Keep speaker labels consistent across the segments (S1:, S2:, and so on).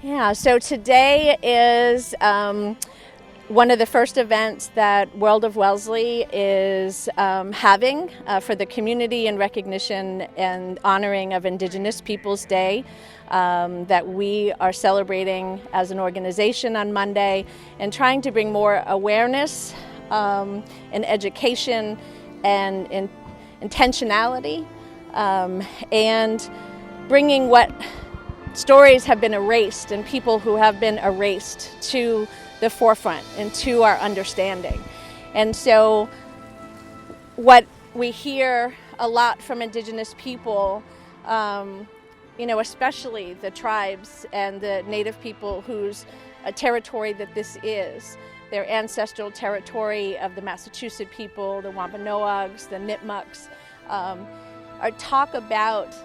S1: Yeah, so today is one of the first events that World of Wellesley is having for the community in recognition and honoring of Indigenous Peoples Day that we are celebrating as an organization on Monday, and trying to bring more awareness and education and intentionality and bringing what stories have been erased and people who have been erased to the forefront and to our understanding. And so what we hear a lot from Indigenous people, especially the tribes and the Native people whose territory that this is, their ancestral territory of the Massachusetts people, the Wampanoags, the Nipmucs, are talk about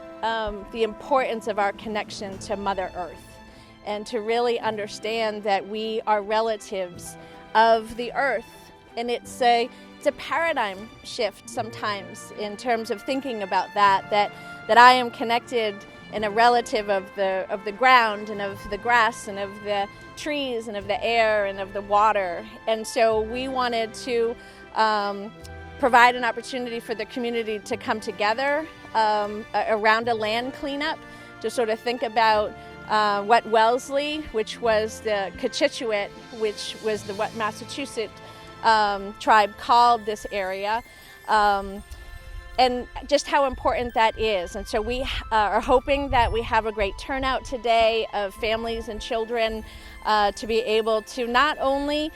S1: the importance of our connection to Mother Earth, and to really understand that we are relatives of the earth. And it's a paradigm shift sometimes in terms of thinking about that I am connected and a relative of the ground and of the grass and of the trees and of the air and of the water. And so we wanted to provide an opportunity for the community to come together around a land cleanup, to sort of think about what Wellesley, which was the Cochituate, which was what Massachusetts tribe called this area, and just how important that is. And so we are hoping that we have a great turnout today of families and children to be able to not only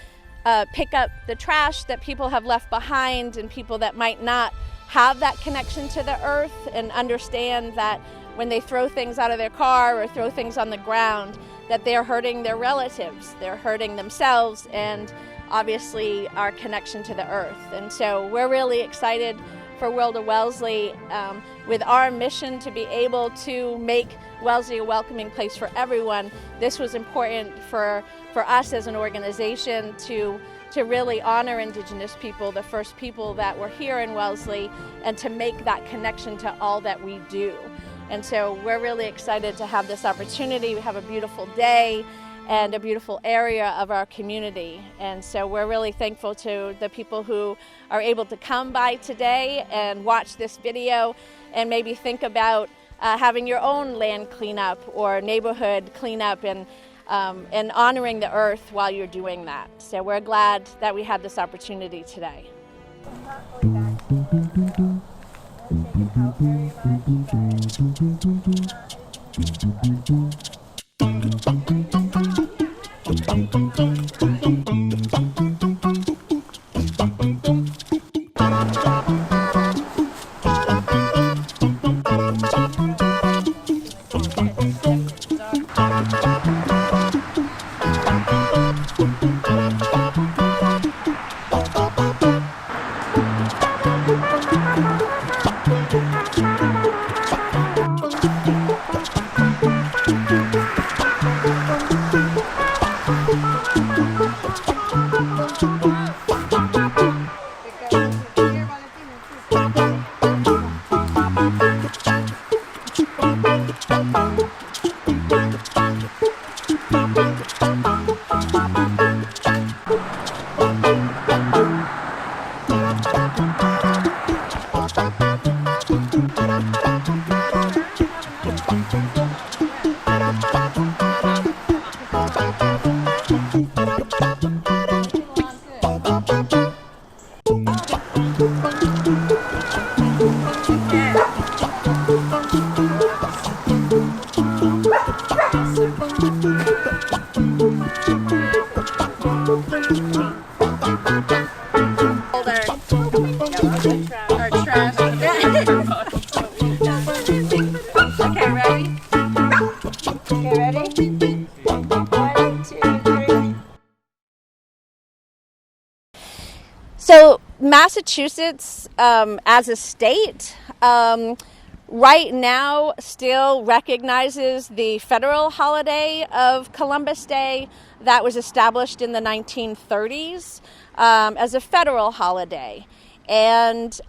S1: pick up the trash that people have left behind, and people that might not have that connection to the earth and understand that when they throw things out of their car or throw things on the ground, that they're hurting their relatives, they're hurting themselves, and obviously our connection to the earth. And so we're really excited for World of Wellesley with our mission to be able to make Wellesley a welcoming place for everyone. This was important for us as an organization to really honor Indigenous people, the first people that were here in Wellesley, and to make that connection to all that we do. And so we're really excited to have this opportunity. We have a beautiful day and a beautiful area of our community. And so we're really thankful to the people who are able to come by today and watch this video, and maybe think about having your own land cleanup or neighborhood cleanup, and honoring the earth while you're doing that. So we're glad that we had this opportunity today. Okay, ready? Okay, ready? 1, 2, 3. So Massachusetts, as a state, right now still recognizes the federal holiday of Columbus Day that was established in the 1930s as a federal holiday. And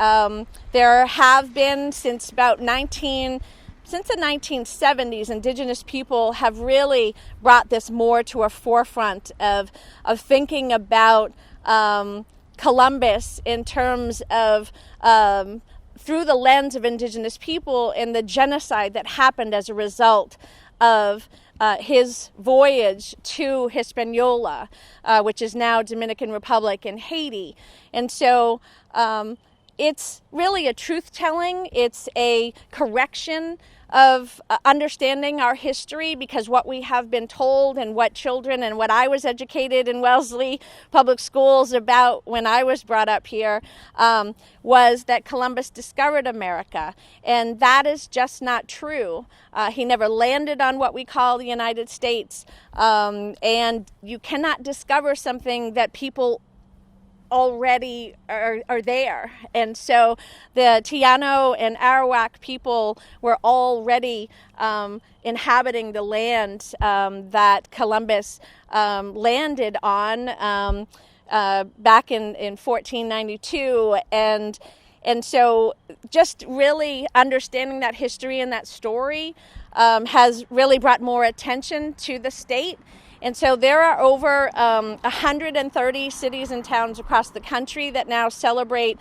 S1: there have been, since about since the 1970s, Indigenous people have really brought this more to a forefront of thinking about Columbus in terms of through the lens of Indigenous people and the genocide that happened as a result of his voyage to Hispaniola, which is now Dominican Republic and Haiti. And so it's really a truth-telling. It's a correction of understanding our history, because what we have been told and what children and what I was educated in Wellesley public schools about when I was brought up here was that Columbus discovered America, and that is just not true. He never landed on what we call the United States, and you cannot discover something that people already are there. And so the Taino and Arawak people were already inhabiting the land that Columbus landed on back in 1492. And so just really understanding that history and that story has really brought more attention to the state. And so there are over 130 cities and towns across the country that now celebrate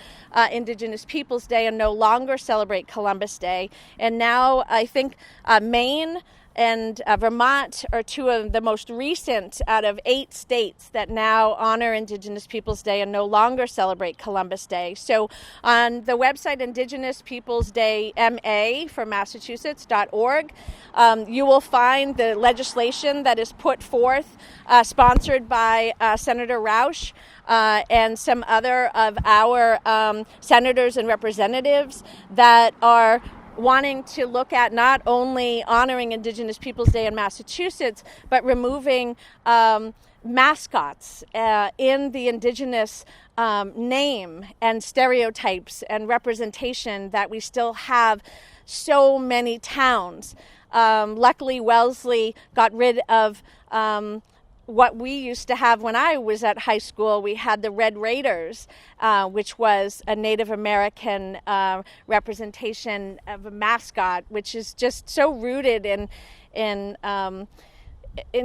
S1: Indigenous Peoples Day and no longer celebrate Columbus Day. And now I think Maine and Vermont are two of the most recent out of 8 states that now honor Indigenous Peoples Day and no longer celebrate Columbus Day. So on the website Indigenous Peoples Day MA for Massachusetts.org, you will find the legislation that is put forth, sponsored by Senator Roush and some other of our senators and representatives that are wanting to look at not only honoring Indigenous Peoples Day in Massachusetts, but removing mascots in the Indigenous name and stereotypes and representation that we still have so many towns. Luckily, Wellesley got rid of what we used to have when I was at high school. We had the Red Raiders, which was a Native American representation of a mascot, which is just so rooted in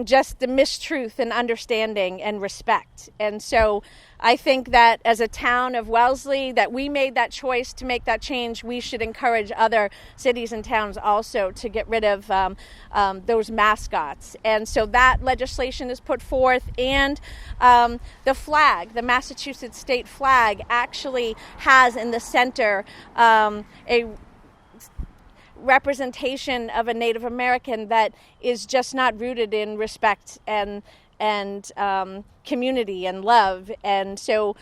S1: just the mistruth and understanding and respect. And so I think that as a town of Wellesley, that we made that choice to make that change. We should encourage other cities and towns also to get rid of those mascots. And so that legislation is put forth, and the flag, the Massachusetts state flag, actually has in the center a representation of a Native American that is just not rooted in respect and community and love. And so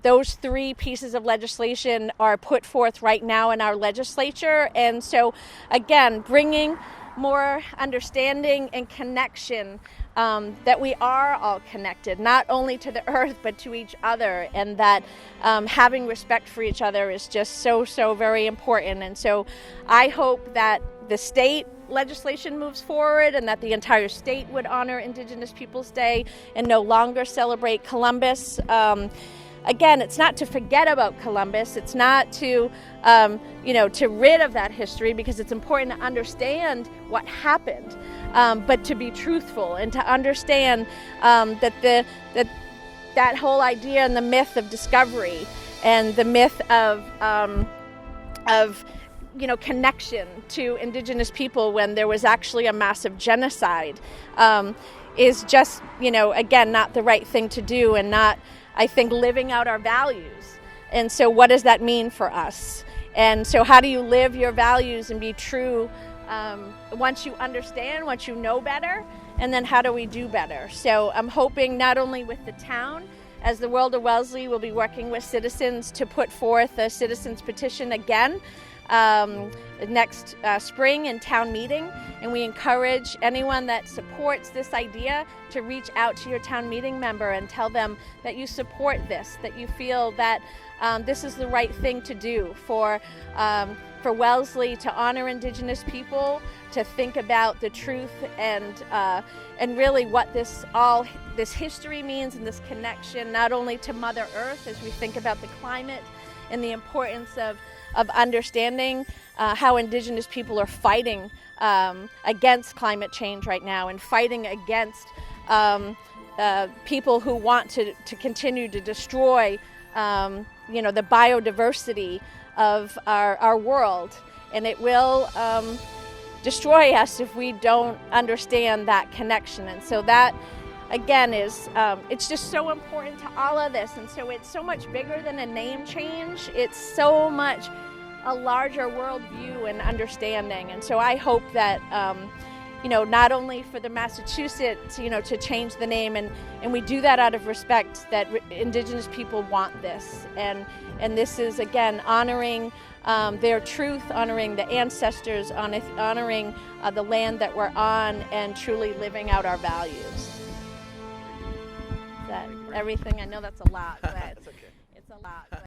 S1: those 3 pieces of legislation are put forth right now in our legislature. And so again, bringing more understanding and connection, that we are all connected, not only to the earth, but to each other, and that having respect for each other is just so very important. And so I hope that the state legislation moves forward and that the entire state would honor Indigenous Peoples Day and no longer celebrate Columbus. Again, it's not to forget about Columbus. It's not to, to rid of that history, because it's important to understand what happened, but to be truthful and to understand that that whole idea and the myth of discovery and the myth of connection to Indigenous people when there was actually a massive genocide is just, again, not the right thing to do, and not, I think, living out our values. And so what does that mean for us? And so how do you live your values and be true once you understand, once you know better, and then how do we do better? So I'm hoping not only with the town, as the World of Wellesley will be working with citizens to put forth a citizens petition again next spring in town meeting, and we encourage anyone that supports this idea to reach out to your town meeting member and tell them that you support this, that you feel that this is the right thing to do for Wellesley to honor Indigenous people, to think about the truth and really what this history means, and this connection not only to Mother Earth as we think about the climate and the importance of of understanding how Indigenous people are fighting against climate change right now, and fighting against people who want to continue to destroy the biodiversity of our world. And it will destroy us if we don't understand that connection. And so that, again, is it's just so important to all of this. And so it's so much bigger than a name change. It's so much a larger worldview and understanding. And so I hope that not only for the Massachusetts, to change the name, and we do that out of respect that Indigenous people want this, and this is, again, honoring their truth, honoring the ancestors, honoring the land that we're on, and truly living out our values. Is that everything? I know that's a lot, but
S2: That's okay.
S1: It's a lot. But